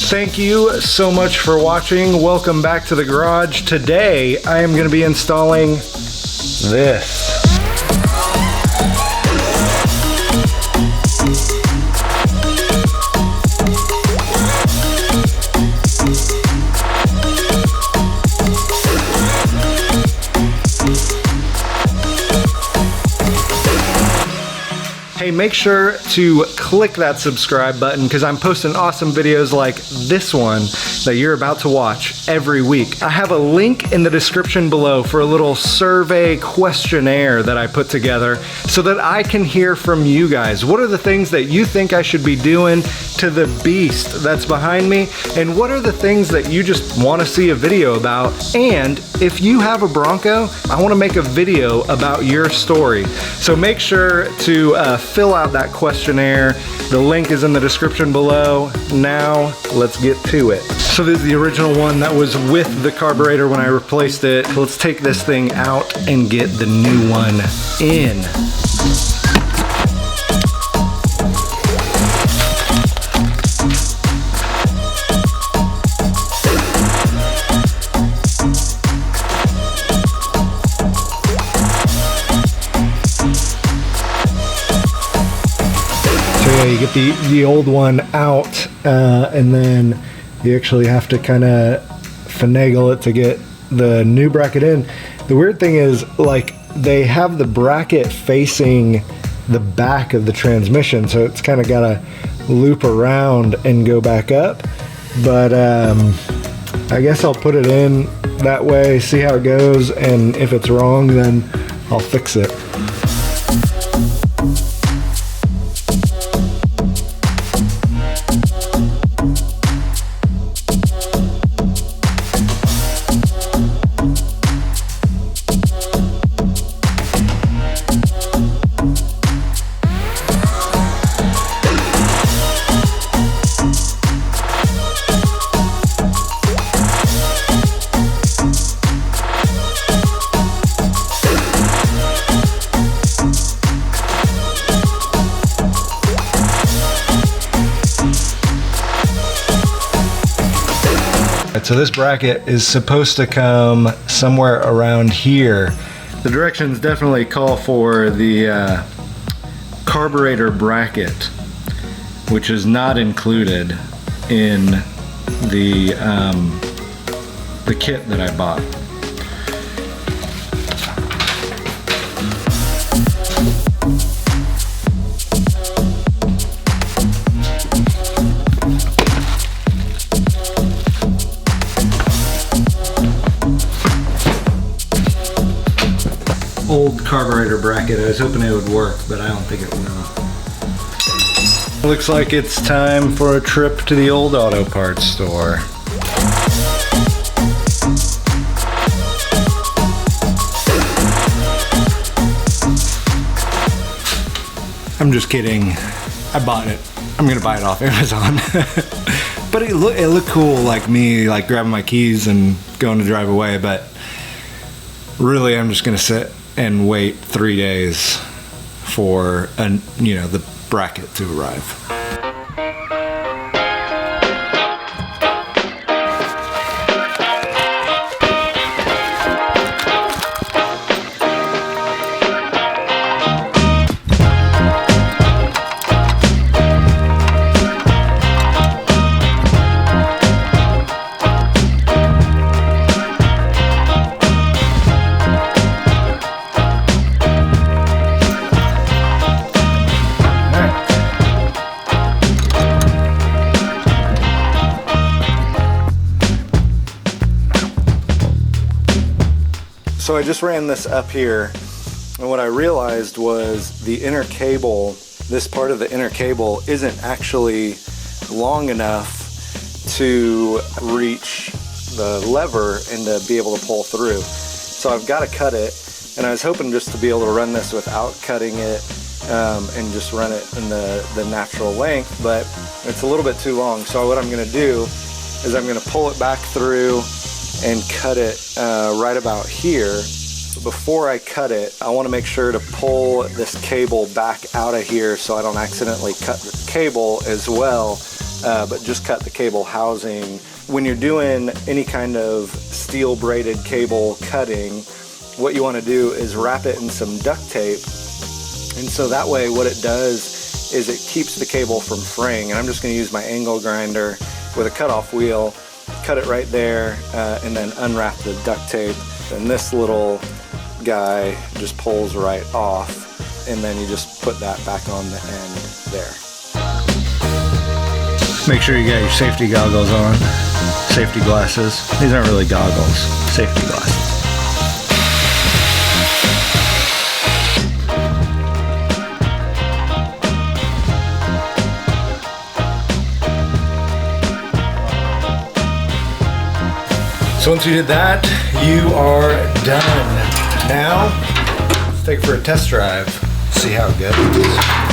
Thank you so much for watching. Welcome back to the garage. Today I am going to be installing this. Hey, make sure to click that subscribe button because I'm posting awesome videos like this one that you're about to watch every week. I have a link in the description below for a little survey questionnaire that I put together so that I can hear from you guys. What are the things that you think I should be doing to the beast that's behind me? And what are the things that you just want to see a video about? And if you have a Bronco, I want to make a video about your story. So make sure to fill out that questionnaire. The link is in the description below. Now, let's get to it. So this is the original one that was with the carburetor when I replaced it. Let's take this thing out and get the new one in. You get the old one out and then you actually have to kind of finagle it to get the new bracket in. The weird thing is, like, they have the bracket facing the back of the transmission, so it's kind of got to loop around and go back up, but I guess I'll put it in that way, see how it goes, and if it's wrong then I'll fix it. So this bracket is supposed to come somewhere around here. The directions definitely call for the carburetor bracket, which is not included in the kit that I bought. Old carburetor bracket. I was hoping it would work, but I don't think it will. Looks like it's time for a trip to the old auto parts store. I'm just kidding. I bought it. I'm gonna buy it off Amazon. But it looked cool, like me like grabbing my keys and going to drive away, but really I'm just gonna sit and wait 3 days for the bracket to arrive. So I just ran this up here, and what I realized was the inner cable, this part of the inner cable isn't actually long enough to reach the lever and to be able to pull through. So I've got to cut it, and I was hoping just to be able to run this without cutting it and just run it in the natural length, but it's a little bit too long. So what I'm going to do is I'm going to pull it back through and cut it right about here. Before I cut it, I want to make sure to pull this cable back out of here so I don't accidentally cut the cable as well, but just cut the cable housing. When you're doing any kind of steel braided cable cutting, what you want to do is wrap it in some duct tape, and so that way what it does is it keeps the cable from fraying. And I'm just going to use my angle grinder with a cutoff wheel, cut it right there, and then unwrap the duct tape, and this little guy just pulls right off, and then you just put that back on the end there. Make sure you got your safety goggles on, safety glasses. These aren't really goggles, safety glasses. So once you did that, you are done. Now, let's take it for a test drive, see how it goes.